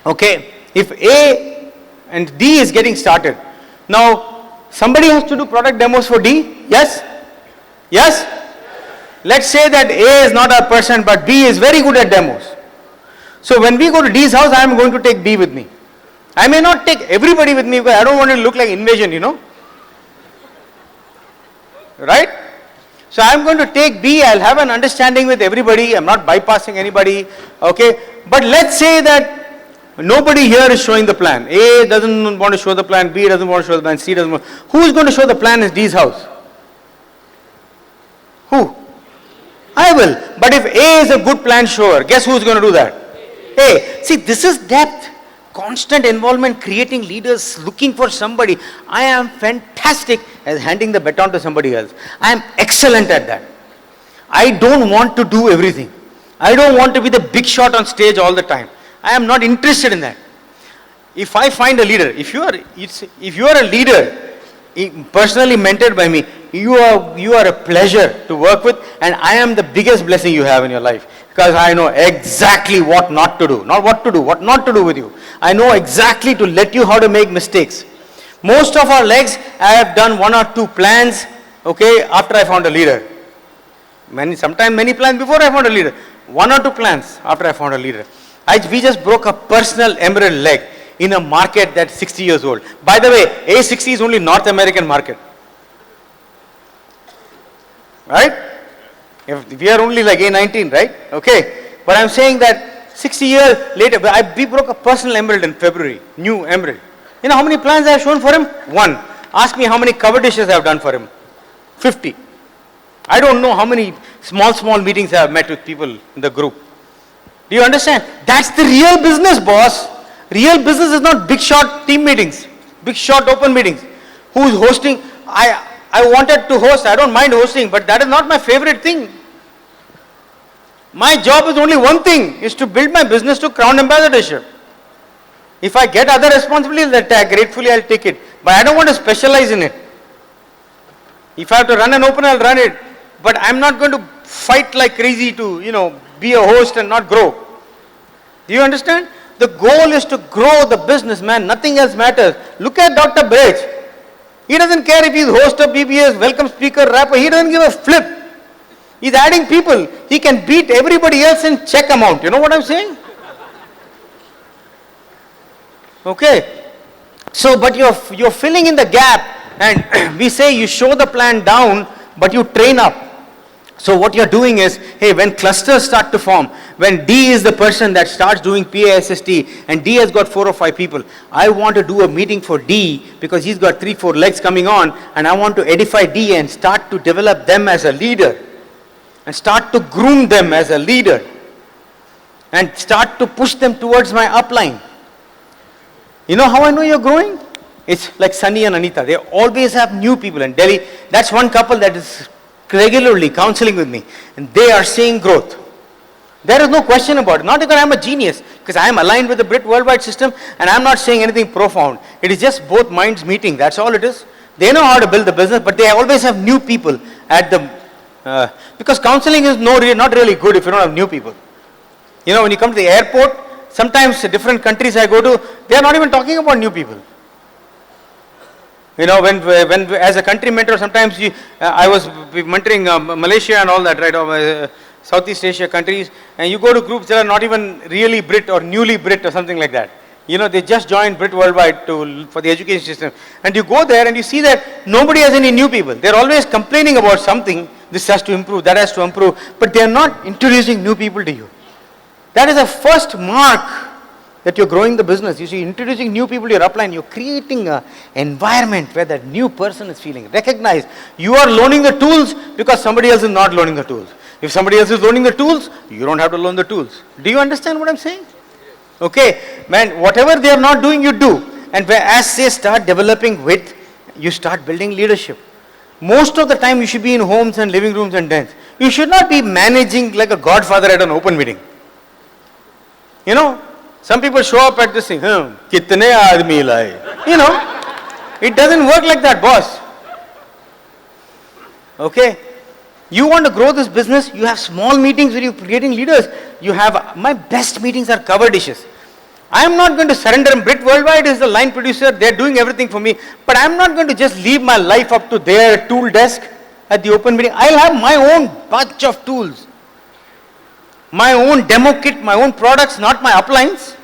okay, if A and D is getting started, now somebody has to do product demos for D, yes? Yes? Let's say that A is not our person, but B is very good at demos. So when we go to D's house, I am going to take B with me. I may not take everybody with me because I don't want it to look like invasion, you know. Right? So I am going to take B, I'll have an understanding with everybody, I'm not bypassing anybody, okay. But let's say that nobody here is showing the plan. A doesn't want to show the plan, B doesn't want to show the plan, C doesn't want. Who is going to show the plan is D's house? Who? I will. But if A is a good plan shower, guess who's going to do that? A. See, this is depth. Constant involvement, creating leaders, looking for somebody. I am fantastic at handing the baton to somebody else. I am excellent at that. I don't want to do everything. I don't want to be the big shot on stage all the time. I am not interested in that. If I find a leader, if you are a leader, personally mentored by me, you are a pleasure to work with, and I am the biggest blessing you have in your life, because I know exactly what not to do, not what to do, what not to do with you. I know exactly to let you how to make mistakes. Most of our legs, I have done 1 or 2 plans, okay, after I found a leader. Sometimes many plans before I found a leader. 1 or 2 plans after I found a leader. We just broke a personal emerald leg in a market that's 60 years old. By the way, A60 is only North American market. Right? If we are only like A19, right? Okay. But I'm saying that 60 years later, we broke a personal emerald in February. New emerald. You know how many plans I have shown for him? 1. Ask me how many cover dishes I have done for him. 50. I don't know how many small meetings I have met with people in the group. Do you understand? That's the real business, boss. Real business is not big shot team meetings, big shot open meetings. Who is hosting? I wanted to host, I don't mind hosting, but that is not my favorite thing. My job is only one thing, is to build my business to crown ambassadorship. If I get other responsibilities, that gratefully I'll take it. But I don't want to specialize in it. If I have to run an open, I'll run it. But I'm not going to fight like crazy to, be a host and not grow. Do you understand? The goal is to grow the business, man. Nothing else matters. Look at Dr. Braj. He doesn't care if he's host of BBS, welcome speaker, rapper. He doesn't give a flip. He's adding people. He can beat everybody else in check amount. You know what I'm saying? Okay. So, but you're filling in the gap, and we say you show the plan down, but you train up. So what you're doing is, hey, when clusters start to form, when D is the person that starts doing PASST, and D has got 4 or 5 people, I want to do a meeting for D because he's got 3-4 legs coming on, and I want to edify D and start to develop them as a leader, and start to groom them as a leader, and start to push them towards my upline. You know how I know you're growing? It's like Sunny and Anita. They always have new people in Delhi. That's one couple that is regularly counseling with me, and they are seeing growth. There is no question about it. Not because I'm a genius, because I am aligned with the Brit worldwide system, and I'm not saying anything profound. It is just both minds meeting. That's all it is. They know how to build the business, but they always have new people at the because counseling is not really good if you don't have new people. When you come to the airport, sometimes different countries I go to, they are not even talking about new people. When as a country mentor, sometimes I was mentoring Malaysia and all that, right, Southeast Asia countries, and you go to groups that are not even really Brit or newly Brit or something like that. They just joined Brit Worldwide for the education system, and you go there and you see that nobody has any new people. They're always complaining about something. This has to improve, that has to improve, but they're not introducing new people to you. That is a first mark that you're growing the business. You see, introducing new people to your upline, you're creating an environment where that new person is feeling recognized. You are learning the tools because somebody else is not learning the tools. If somebody else is learning the tools, you don't have to learn the tools. Do you understand what I'm saying? Okay, man, whatever they are not doing, you do. And as they start developing width, you start building leadership. Most of the time, you should be in homes and living rooms and dens. You should not be managing like a godfather at an open meeting. You know, some people show up at this thing, kitne aadmi laaye. You know, it doesn't work like that, boss. Okay? You want to grow this business, you have small meetings where you're creating leaders. You have, my best meetings are cover dishes. I am not going to surrender. Brit Worldwide is the line producer, they're doing everything for me. But I'm not going to just leave my life up to their tool desk at the open meeting. I'll have my own bunch of tools. My own demo kit, my own products, not my uplines.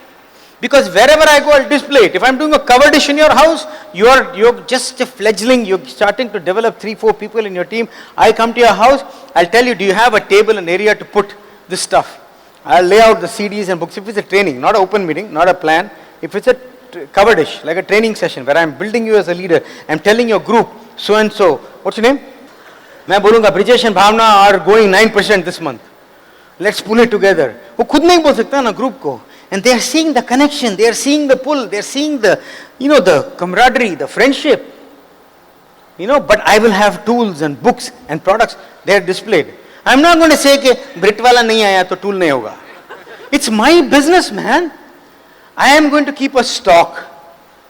Because wherever I go, I'll display it. If I'm doing a cover dish in your house, you're just a fledgling, you're starting to develop 3-4 people in your team. I come to your house, I'll tell you, do you have a table, an area to put this stuff? I'll lay out the CDs and books. If it's a training, not an open meeting, not a plan. If it's a cover dish, like a training session where I'm building you as a leader, I'm telling your group, so and so, what's your name? मैं बोलूँगा Brijesh and Bhavna are going 9% this month. Let's pull it together. वो खुद नहीं बोल सकता ना group को. And they are seeing the connection, they are seeing the pull, they are seeing the, the camaraderie, the friendship. But I will have tools and books and products, they are displayed. I'm not going to say कि Brit वाला नहीं आया तो tool नहीं होगा. It's my business, man. I am going to keep a stock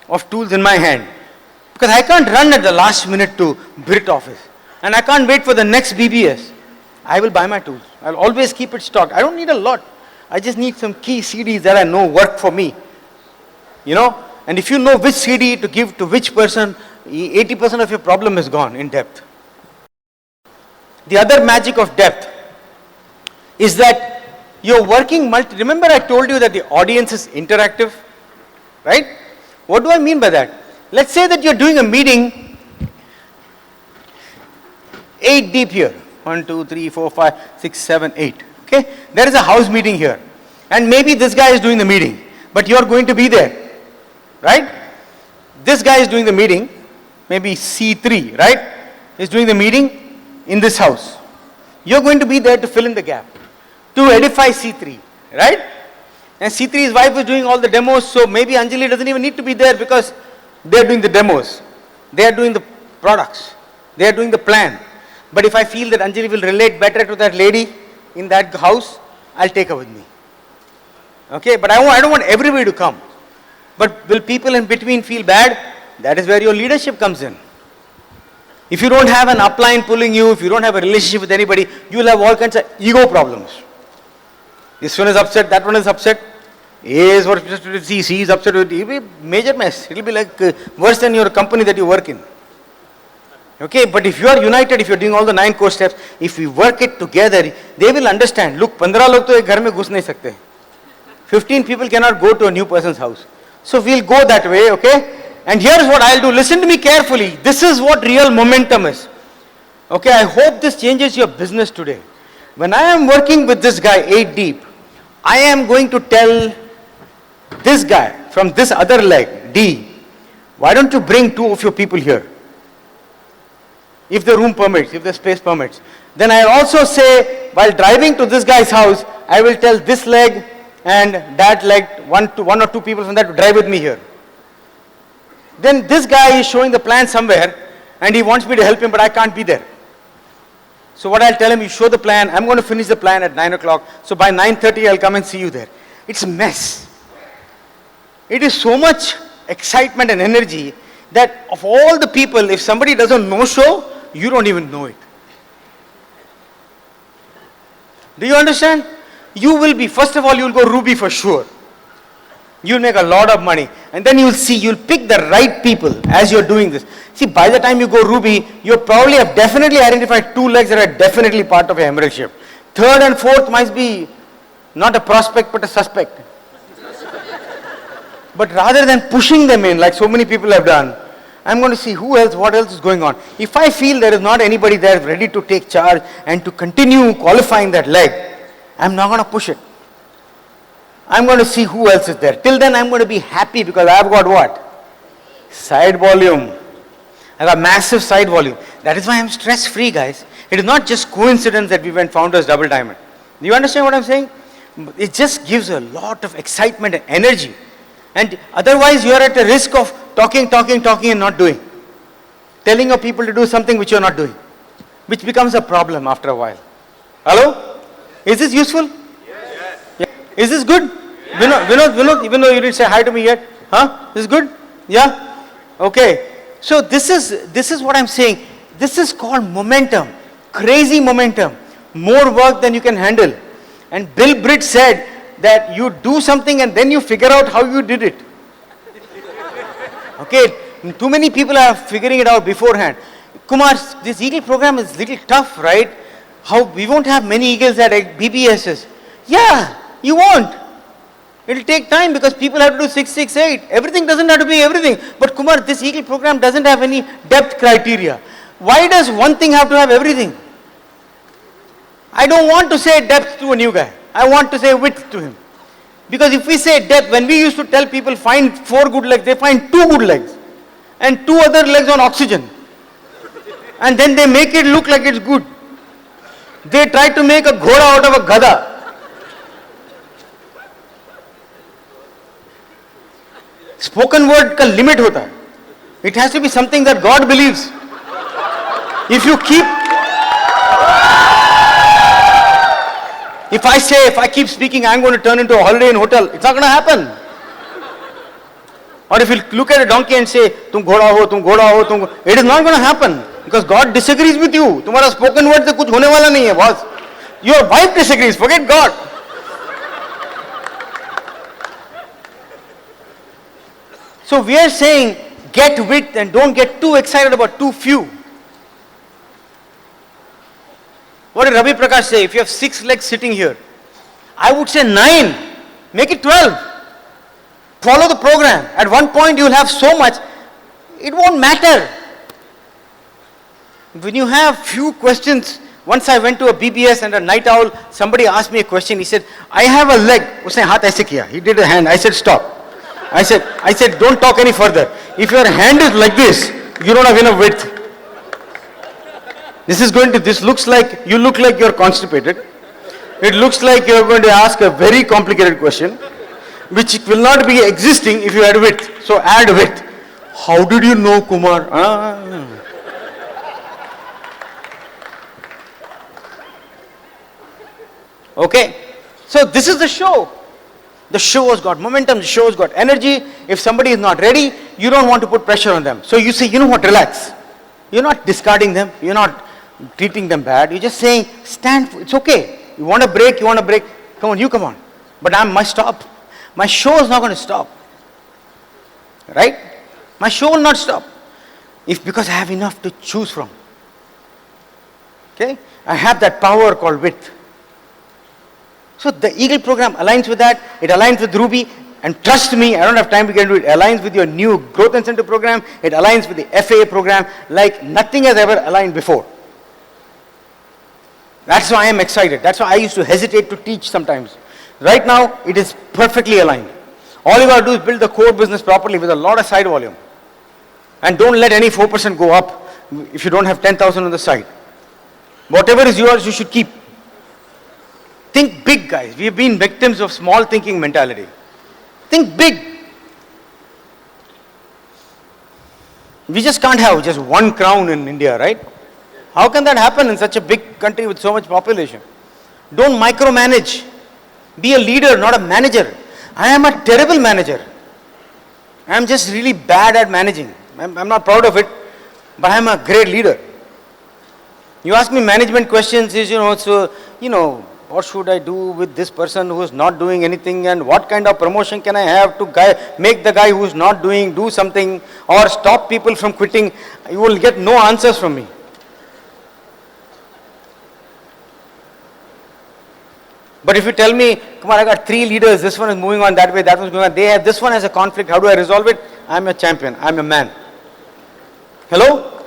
of tools in my hand. Because I can't run at the last minute to Brit office. And I can't wait for the next BBS. I will buy my tools. I'll always keep it stocked. I don't need a lot. I just need some key CDs that I know work for me. And if you know which CD to give to which person, 80% of your problem is gone in depth. The other magic of depth is that you're working remember I told you that the audience is interactive, right? What do I mean by that? Let's say that you're doing a meeting 8 deep here. 1, 2, 3, 4, 5, 6, 7, 8. Okay? There is a house meeting here. And maybe this guy is doing the meeting. But you're going to be there. Right? This guy is doing the meeting. Maybe C3, right? Is doing the meeting in this house. You're going to be there to fill in the gap. To edify C3. Right? And C3's wife is doing all the demos. So maybe Anjali doesn't even need to be there because they're doing the demos. They are doing the products. They are doing the plan. But if I feel that Anjali will relate better to that lady in that house, I'll take her with me. Okay, but I don't want everybody to come. But will people in between feel bad? That is where your leadership comes in. If you don't have an upline pulling you, if you don't have a relationship with anybody, you will have all kinds of ego problems. This one is upset, that one is upset. A is upset with C is upset with D. It will be a major mess. It will be like worse than your company that you work in. Okay, but if you are united, if you are doing all the 9 core steps, if we work it together, they will understand. Look, 15 log to ek ghar mein ghus nahi sakte. 15 people cannot go to a new person's house. So we'll go that way, okay? And here's what I'll do. Listen to me carefully. This is what real momentum is. Okay, I hope this changes your business today. When I am working with this guy 8 deep, I am going to tell this guy from this other leg, D, why don't you bring 2 of your people here? If the room permits, if the space permits. Then I'll also say, while driving to this guy's house, I will tell this leg and that leg, one or two people from that to drive with me here. Then this guy is showing the plan somewhere and he wants me to help him, but I can't be there. So what I'll tell him, you show the plan, I'm going to finish the plan at 9 o'clock. So by 9:30 I'll come and see you there. It's a mess. It is so much excitement and energy that of all the people, if somebody doesn't know show, you don't even know it. Do you understand? You will be, first of all, you will go Ruby for sure. You'll make a lot of money. And then you'll see, you'll pick the right people as you're doing this. See, by the time you go Ruby, you probably have definitely identified 2 legs that are definitely part of your emerald ship. 3rd and 4th might be not a prospect but a suspect. But rather than pushing them in like so many people have done, I'm going to see who else, what else is going on. If I feel there is not anybody there ready to take charge and to continue qualifying that leg, I'm not going to push it. I'm going to see who else is there. Till then, I'm going to be happy because I've got what? Side volume. I got massive side volume. That is why I'm stress-free, guys. It is not just coincidence that we went founders double diamond. Do you understand what I'm saying? It just gives a lot of excitement and energy. And otherwise, you are at the risk of talking and not doing. Telling your people to do something which you are not doing. Which becomes a problem after a while. Hello? Is this useful? Yes. Yeah. Is this good? Yes. Vinod, even though you didn't say hi to me yet. Huh? This is good? Yeah? Okay. So this is what I'm saying. This is called momentum. Crazy momentum. More work than you can handle. And Bill Britt said that you do something and then you figure out how you did it. Okay, too many people are figuring it out beforehand. Kumar, this Eagle program is little tough, right? How we won't have many Eagles at BBSs. Yeah, you won't. It'll take time because people have to do 6, 6, 8. Everything doesn't have to be everything. But Kumar, this Eagle program doesn't have any depth criteria. Why does one thing have to have everything? I don't want to say depth to a new guy. I want to say width to him. Because if we say depth, when we used to tell people find 4 good legs, they find 2 good legs. And 2 other legs on oxygen. And then they make it look like it's good. They try to make a ghoda out of a gada. Spoken word ka limit hota hai. It has to be something that God believes. If I keep speaking, I'm going to turn into a Holiday Inn hotel, it's not going to happen. Or if you look at a donkey and say, tum ghoda ho, it is not going to happen. Because God disagrees with you. Tumhara spoken word se kuch hone wala nahi hai, boss. Your wife disagrees, forget God. So we are saying, get width and don't get too excited about too few. What did Ravi Prakash say? If you have 6 legs sitting here, I would say 9. Make it 12. Follow the program. At one point you will have so much, it won't matter. When you have few questions, once I went to a BBS and a night owl, somebody asked me a question. He said, I have a leg. Usne haath aise kiya. He did a hand. I said, stop. I said, don't talk any further. If your hand is like this, you don't have enough width. This looks like, you look like you're constipated. It looks like you're going to ask a very complicated question, which will not be existing if you add width. So add width. How did you know, Kumar? Okay. So this is the show. The show has got momentum, the show has got energy. If somebody is not ready, you don't want to put pressure on them. So you say, you know what, relax. You're not discarding them. You're not treating them bad. You're just saying, it's okay. You want a break, come on, you come on. But I must stop. My show is not going to stop. Right? My show will not stop. Because I have enough to choose from. Okay? I have that power called width. So the Eagle program aligns with that. It aligns with Ruby. And trust me, I don't have time to get into it. It aligns with your new growth incentive program. It aligns with the FAA program like nothing has ever aligned before. That's why I am excited. That's why I used to hesitate to teach sometimes. Right now, it is perfectly aligned. All you got to do is build the core business properly with a lot of side volume. And don't let any 4% go up if you don't have 10,000 on the side. Whatever is yours, you should keep. Think big, guys. We have been victims of small thinking mentality. Think big. We just can't have just one crown in India, right? How can that happen in such a big country with so much population? Don't micromanage. Be a leader, not a manager. I am a terrible manager. I am just really bad at managing. I'm not proud of it, but I am a great leader. You ask me management questions is, what should I do with this person who is not doing anything, and what kind of promotion can I have to make the guy who is not do something, or stop people from quitting. You will get no answers from me. But if you tell me, come on, I got 3 leaders, this one is moving on that way, that one is going on, this one has a conflict, how do I resolve it? I'm a champion, I'm a man. Hello?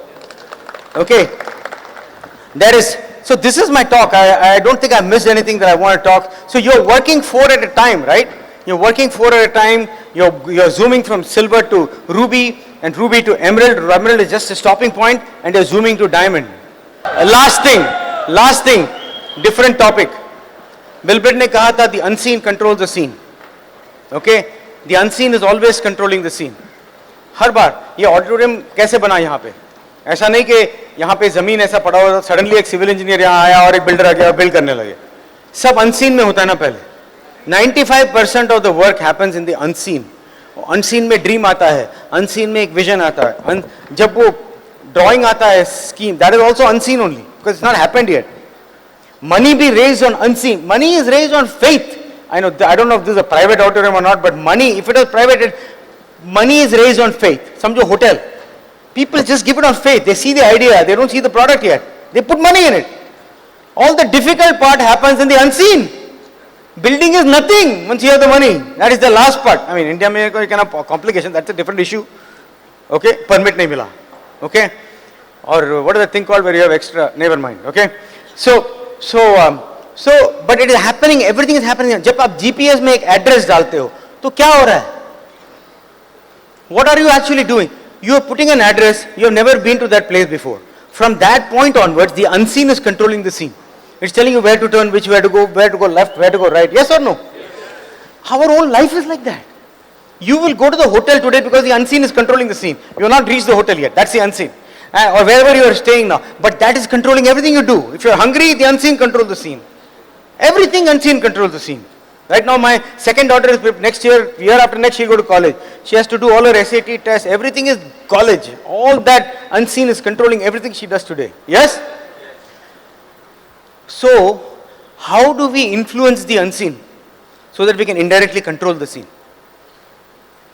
Okay. So this is my talk. I don't think I missed anything that I want to talk. So you're working 4 at a time, right? You're working 4 at a time. You're zooming from silver to ruby and ruby to emerald. Emerald is just a stopping point and you're zooming to diamond. Last thing, different topic. Bill Pitt ने कहा था the unseen controls the scene. Okay? The unseen is always controlling the scene. हर बार ये auditorium कैसे बना यहाँ पे? ऐसा नहीं कि यहाँ पे जमीन ऐसा पड़ा हुआ सडनली एक सिविल इंजीनियर यहाँ आया और एक बिल्डर आ गया बिल्ड करने लगे. सब अनसीन में होता है ना पहले. 95% of the work happens in the unseen. Unseen में ड्रीम आता है, अनसीन में एक विजन आता है. जब वो ड्राइंग आता है scheme, that is also unseen only because it's not happened yet. Money be raised on unseen. Money is raised on faith. I know, I don't know if this is a private auditorium or not, but money, if it is private, money is raised on faith. Samjho hotel. People just give it on faith. They see the idea, they don't see the product yet. They put money in it. All the difficult part happens in the unseen. Building is nothing once you have the money. That is the last part. I mean, India mein koi kind of complication, that's a different issue. Okay, permit nahi mila. Okay, or what is the thing called where you have extra, never mind. Okay, so but it is happening, everything is happening. जब आप GPS में एक address डालते हो तो क्या हो रहा है? What are you actually doing? You are putting an address, you have never been to that place before. From that point onwards, the unseen is controlling the scene. It's telling you where to turn, which way to go left, where to go right. Yes or no? Our whole life is like that. You will go to the hotel today because the unseen is controlling the scene. You have not reached the hotel yet. That's the unseen. Or wherever you are staying now. But that is controlling everything you do. If you are hungry, the unseen controls the scene. Everything unseen controls the scene. Right now my second daughter is next year after next she'll go to college. She has to do all her SAT tests. Everything is college. All that unseen is controlling everything she does today. Yes? So, how do we influence the unseen so that we can indirectly control the scene?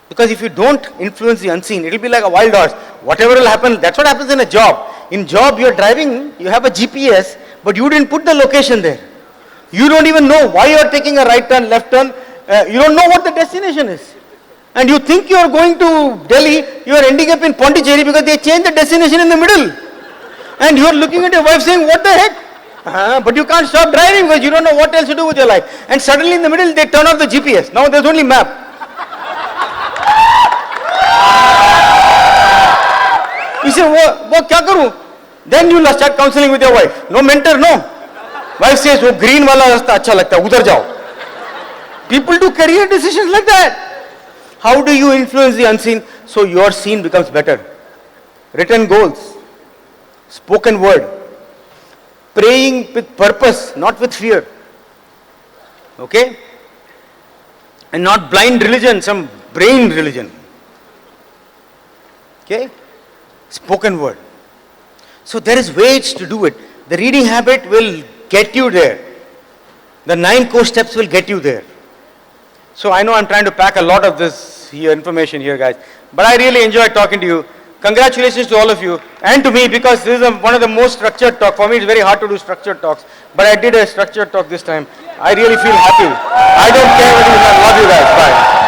Because if you don't influence the unseen, it will be like a wild horse. Whatever will happen, that's what happens in a job. In job, you are driving, you have a GPS, but you didn't put the location there. You don't even know why you are taking a right turn, left turn. You don't know what the destination is. And you think you are going to Delhi, you are ending up in Pondicherry because they changed the destination in the middle. And you are looking at your wife saying, what the heck? But you can't stop driving because you don't know what else to do with your life. And suddenly in the middle, they turn off the GPS. Now there's only map. You say, what kya karu? Then you will start counseling with your wife. No mentor, no. Wife says, wo green wala rasta acha lagta hai, udhar jao. People do career decisions like that. How do you influence the unseen so your scene becomes better? Written goals, spoken word, praying with purpose, not with fear. Okay? And not blind religion, some brain religion. Okay? Spoken word. So there is ways to do it. The reading habit will get you there. The 9 core steps will get you there. So I know I'm trying to pack a lot of this here, information here, guys. But I really enjoyed talking to you. Congratulations to all of you and to me, because this is one of the most structured talks. For me, it's very hard to do structured talks. But I did a structured talk this time. I really feel happy. I don't care what you love you guys. Bye.